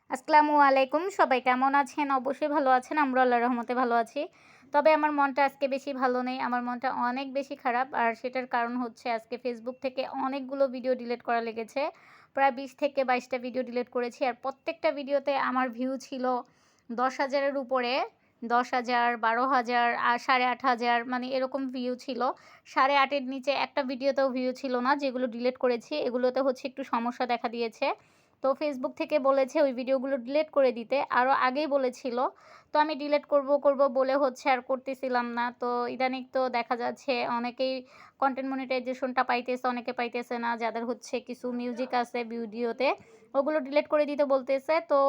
আসসালামু আলাইকুম। সবাই কেমন আছেন? অবশ্যই ভালো আছেন। আমরা আল্লাহর রহমতে ভালো আছি। তবে আমার মনটা আজকে বেশি ভালো নেই। আমার মনটা অনেক বেশি খারাপ। আর সেটার কারণ হচ্ছে আজকে Facebook থেকে অনেকগুলো ভিডিও ডিলিট করা লেগেছে। প্রায় ২০ থেকে ২২ টা ভিডিও ডিলিট করেছি। আর প্রত্যেকটা ভিডিওতে আমার ভিউ ছিল ১০,০০০ এর উপরে। ১০,০০০, ১২,০০০ আর ৮,৫০০ মানে এরকম ভিউ ছিল। ৮,৫০০ এর নিচে একটা ভিডিওতেও ভিউ ছিল না যেগুলো ডিলিট করেছি। এগুলোতে হচ্ছে একটু সমস্যা দেখা দিয়েছে। তো Facebook থেকে বলেছে ওই ভিডিওগুলো ডিলিট করে দিতে। আরও আগেই বলেছিল। তো আমি ডিলিট করব বলে হচ্ছে আর করতেছিলাম না। তো ইদানিং তো দেখা যাচ্ছে অনেকেই কনটেন্ট মনিটাইজেশনটা পাইতেছে, অনেকে পাইতেছে না। যাদের হচ্ছে কিছু মিউজিক আছে ভিডিওতে, ওগুলো ডিলিট করে দিতে বলতেছে। তো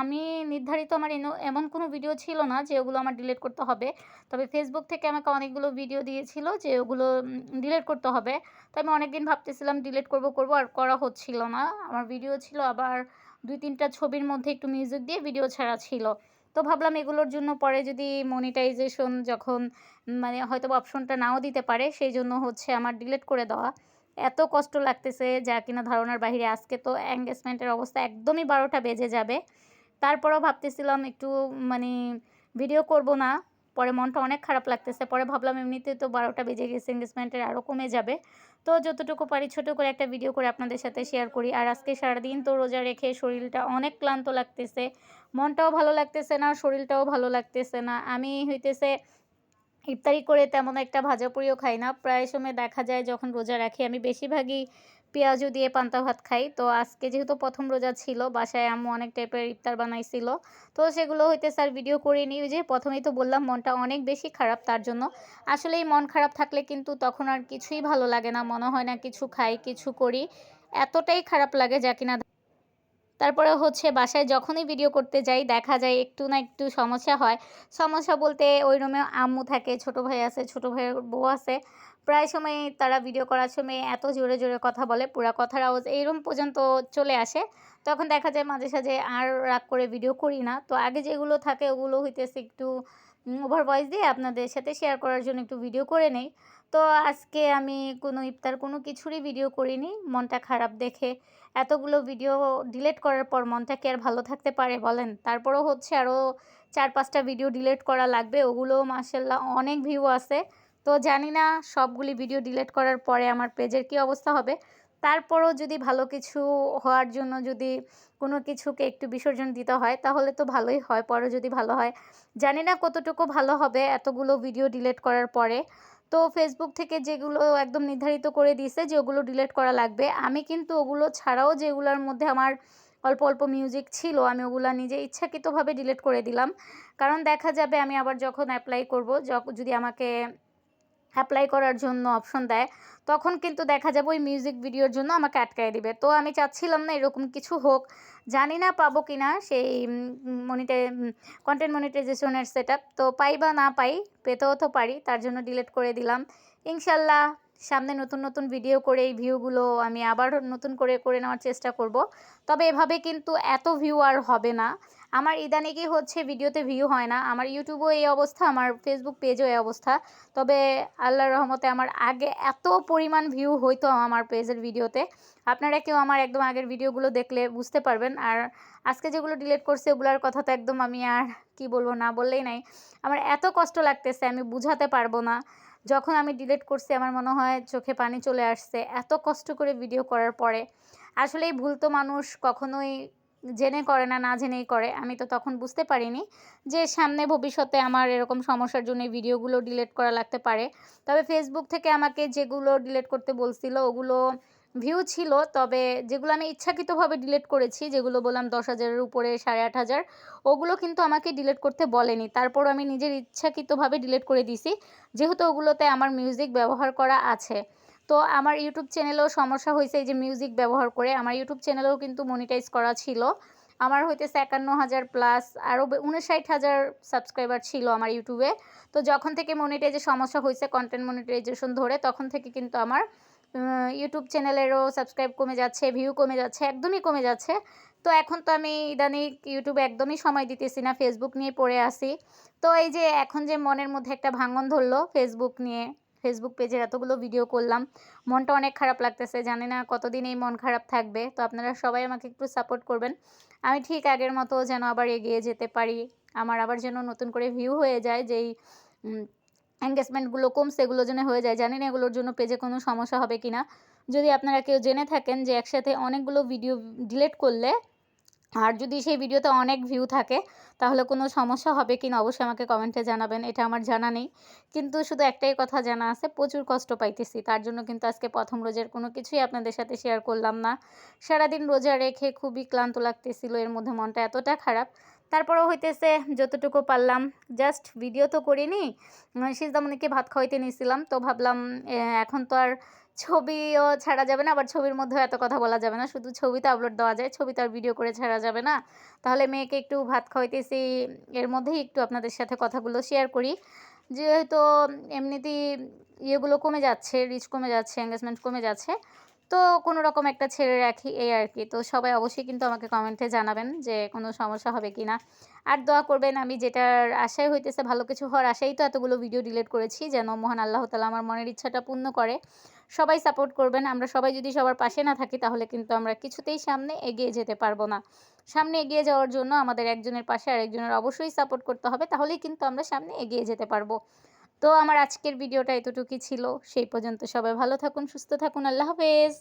আমি নির্ধারিত আমার এমন কোনো ভিডিও ছিল না যে ওগুলো আমার ডিলিট করতে হবে। তবে Facebook থেকে আমাকে অনেকগুলো ভিডিও দিয়েছিল যে ওগুলো ডিলিট করতে হবে। তো আমি অনেকদিন ভাবতেছিলাম ডিলিট করব আর করা হচ্ছিল না। আমার ভিডিও ছিল আবার ২-৩ টা ছবির মধ্যে একটু মিউজিক দিয়ে ভিডিও ছাড়া ছিল। তো ভাবলাম এগুলোর জন্য পরে যদি মনিটাইজেশন যখন মানে হয়তোবা অপশনটা নাও দিতে পারে, সেইজন্য হচ্ছে আমার ডিলিট করে দেওয়া। এত কষ্ট লাগতেছে যা কিনা ধারণার বাহিরে। আজকে তো এনগেজমেন্টের অবস্থা একদমই ১২ টা বেজে যাবে। তারপরেও ভাবতেছিলাম একটু মানে ভিডিও করব না। পরে মনটা অনেক খারাপ লাগতেছে। পরে ভাবলাম এমনিতেই তো ১২ টা বেজে গেছে, এনগেজমেন্টের আরও কমে যাবে। তো যতটুকু পারি ছোট করে একটা ভিডিও করে আপনাদের সাথে শেয়ার করি। আর আজকে সারাদিন তো রোজা রেখে শরীরটা অনেক ক্লান্ত লাগতেছে। মনটাও ভালো লাগতেছে না, শরীরটাও ভালো লাগতেছে না। আমি হইতেছে ইফতারি করে তেমন একটা ভাজাপুরিও খাই না। প্রায় সময় দেখা যায় যখন রোজা রাখি আমি বেশিরভাগই পেঁয়াজু দিয়ে পান্তা ভাত খাই। তো আজকে যেহেতু ১ম রোজা ছিল, বাসায় আম্মু অনেক টাইপের ইফতার বানাইছিল। তো সেগুলো হইতেছে আর ভিডিও করিনি। ওই যে ১ম এই তো বললাম মনটা অনেক বেশি খারাপ তার জন্য। আসলেই মন খারাপ থাকলে কিন্তু তখন আর কিছুই ভালো লাগে না। মনে হয় না কিছু খাই, কিছু করি। এতটাই খারাপ লাগে যা কিনা তারপরে হচ্ছে বাসায় যখনই ভিডিও করতে যাই দেখা যায় একটু না একটু সমস্যা হয়। সমস্যা বলতে ওই রুমে আম্মু থাকে, ছোট ভাই আছে, ছোট ভাইয়ের বউ আছে। প্রায় সময়ই তারা ভিডিও করার সময় এত জোরে কথা বলে পুরা কথার আওয়াজ এই রুম পর্যন্ত চলে আসে। তখন দেখা যায় মাঝে সাঝে আর রাগ করে ভিডিও করি না। তো আগে যেগুলো থাকে ওগুলো হইতেছে একটু ওভার ভয়েস দিয়ে আপনাদের সাথে শেয়ার করার জন্য একটু ভিডিও করে নেই। তো আজকে আমি কোনো ইফতার কোনো কিছুরই ভিডিও করিনি মনটা খারাপ দেখে। এতগুলো ভিডিও ডিলিট করার পর মনটা কি আর ভালো থাকতে পারে বলেন? তারপরেও হচ্ছে আরও ৪-৫ টা ভিডিও ডিলিট করা লাগবে। ওগুলোও মাশাআল্লাহ অনেক ভিউ আছে। তো জানি না সবগুলি ভিডিও ডিলিট করার পরে আমার পেজের কী অবস্থা হবে। তারপরও যদি ভালো কিছু হওয়ার জন্য যদি কোনো কিছুকে একটু বিসর্জন দিতে হয় তাহলে তো ভালোই হয়। পরে যদি ভালো হয়। জানি না কতটুকু ভালো হবে এতগুলো ভিডিও ডিলিট করার পরে। তো Facebook থেকে যেগুলো একদম নির্ধারিত করে দিয়েছে যে ওগুলো ডিলিট করা লাগবে। আমি কিন্তু ওগুলো ছাড়াও যেগুলার মধ্যে আমার অল্প মিউজিক ছিল আমি ওগুলা নিজে ইচ্ছাকৃতভাবে ডিলিট করে দিলাম। কারণ দেখা যাবে আমি আবার যখন এপ্লাই করব যদি আমাকে এপ্লাই করার জন্য অপশন দেয়, তখন কিন্তু দেখা যাবে ওই মিউজিক ভিডিওর জন্য আমাকে আটকায় দিবে। তো আমি চাচ্ছিলাম না এরকম কিছু হোক। জানি না পাবো কিনা সেই কনটেন্ট মনিটাইজেশনের সেটআপ। তো পাই বা না পাই, পেতেও তো পারি। তার জন্য ডিলিট করে দিলাম। ইনশাআল্লাহ সামনে নতুন ভিডিও করে এই ভিউগুলো আমি আবার নতুন করে নেওয়ার চেষ্টা করব। তবে এভাবে কিন্তু এত ভিউ আর হবে না। আমার ইদানিংই হচ্ছে ভিডিওতে ভিউ হয় না। আমার ইউটিউবেও এই অবস্থা, আমার ফেসবুক পেজেও এই অবস্থা। তবে আল্লাহর রহমতে আমার আগে এত পরিমাণ ভিউ হইতো আমার পেজের ভিডিওতে। আপনারা কেউ আমার একদম আগের ভিডিওগুলো দেখলে বুঝতে পারবেন। আর আজকে যেগুলো ডিলিট করছি ওগুলার কথা তো একদম আমি আর কি বলবো, না বললেই নাই। আমার এত কষ্ট লাগতেছে আমি বুঝাতে পারবো না। যখন আমি ডিলিট করছি আমার মনে হয় চোখে পানি চলে আসছে। এত কষ্ট করে ভিডিও করার পরে। আসলেই ভুল তো মানুষ কখনোই জেনে করে না, না জেনেই করে। আমি তো তখন বুঝতে পারিনি যে সামনে ভবিষ্যতে আমার এরকম সমস্যার জন্য এই ভিডিওগুলো ডিলিট করা লাগতে পারে। তবে Facebook থেকে আমাকে যেগুলো ডিলিট করতে বলছিল ওগুলো ভিউ ছিল। তবে যেগুলো আমি ইচ্ছাকৃতভাবে ডিলিট করেছি, যেগুলো বললাম ১০,০০০ এর উপরে ৮,৫০০ ওগুলো কিন্তু আমাকে ডিলিট করতে বলেনি। তারপরও আমি নিজের ইচ্ছাকৃতভাবে ডিলিট করে দিছি। যেহেতু ওগুলোতে আমার মিউজিক ব্যবহার করা আছে। তো আমার ইউটিউব চ্যানেলেও সমস্যা হইছে এই যে মিউজিক ব্যবহার করে। আমার ইউটিউব চ্যানেলেও কিন্তু মনিটাইজ করা ছিল। আমার হইতেছে ৫১,০০০ প্লাস আরও ৫৯,০০০ সাবস্ক্রাইবার ছিল আমার ইউটিউবে। তো যখন থেকে মনিটাইজের সমস্যা হইছে কনটেন্ট মনিটাইজেশন ধরে তখন থেকে কিন্তু আমার ইউটিউব চ্যানেলেরও সাবস্ক্রাইব কমে যাচ্ছে, ভিউ কমে যাচ্ছে, একদমই কমে যাচ্ছে। তো এখন তো আমি ইদানিং ইউটিউবে একদমই সময় দিতেছি না, Facebook নিয়ে পড়ে আছি। তো এই যে এখন যে মনের মধ্যে একটা ভাঙন ধরলো Facebook নিয়ে, Facebook পেজের এতগুলো ভিডিও করলাম। মনটা অনেক খারাপ লাগতেছে। জানি না কতদিন এই মন খারাপ থাকবে। তো আপনারা সবাই আমাকে একটু সাপোর্ট করবেন। আমি ঠিক আগের মতো যেন আবার এগিয়ে যেতে পারি। আমার আবার যেন নতুন করে ভিউ হয়ে যায়, যেই এনগেজমেন্টগুলো কমছে এগুলো যেন হয়ে যায়। জানি না এগুলোর জন্য পেজে কোনো সমস্যা হবে কিনা। যদি আপনারা কেউ জেনে থাকেন যে একসাথে অনেকগুলো ভিডিও ডিলিট করলে আর যদি সেই ভিডিওতে অনেক ভিউ থাকে তাহলে কোনো সমস্যা হবে কিনা অবশ্যই আমাকে কমেন্টে জানাবেন। এটা আমার জানা নেই। কিন্তু শুধু একটাই কথা জানা আছে, প্রচুর কষ্ট পাইতেছি। তার জন্য কিন্তু আজকে ১ম রোজার কোনো কিছুই আপনাদের সাথে শেয়ার করলাম না। সারাদিন রোজা রেখে খুবই ক্লান্ত লাগতেছিল। এর মধ্যে মনটা এতটা খারাপ। তারপরেও হইতেছে যতটুকু পারলাম। জাস্ট ভিডিও তো করিনি। সিজদামণিকে ভাত খাওয়াইতে নিছিলাম। তো ভাবলাম এখন তো আর ছবিও ছাড়া যাবে না, আবার ছবির মধ্যেও এত কথা বলা যাবে না। শুধু ছবি তো আপলোড দেওয়া যায়, ছবি তো আর ভিডিও করে ছাড়া যাবে না। তাহলে মেয়েকে একটু ভাত খাওয়াইতেছি, এর মধ্যেই একটু আপনাদের সাথে কথাগুলো শেয়ার করি। যেহেতু এমনিতেই ইয়েগুলো কমে যাচ্ছে, রিচ কমে যাচ্ছে, এনগেজমেন্ট কমে যাচ্ছে। তো কোনো রকম একটা ছেড়ে রাখি এই আরকি। তো সবাই অবশ্যই কিন্তু আমাকে কমেন্টে জানাবেন যে কোনো সমস্যা হবে কিনা। আর দোয়া করবেন, আমি যেটার আশায় হইতেছে ভালো কিছু হওয়ার আশায় তো এতগুলো ভিডিও ডিলিট করেছি, যেন মহান আল্লাহ তাআলা আমার মনের ইচ্ছাটা পূর্ণ করে। সবাই সাপোর্ট করবেন। আমরা সবাই যদি সবার পাশে না থাকি তাহলে কিন্তু আমরা কিছুতেই সামনে এগিয়ে যেতে পারবো না। সামনে এগিয়ে যাওয়ার জন্য আমাদের একজনের পাশে আরেকজনের অবশ্যই সাপোর্ট করতে হবে। তাহলেই কিন্তু আমরা সামনে এগিয়ে যেতে পারবো। তো আমার আজকের ভিডিওটা এতটুকুই ছিল। সেই পর্যন্ত সবাই ভালো থাকুন, সুস্থ থাকুন। আল্লাহ হাফেজ।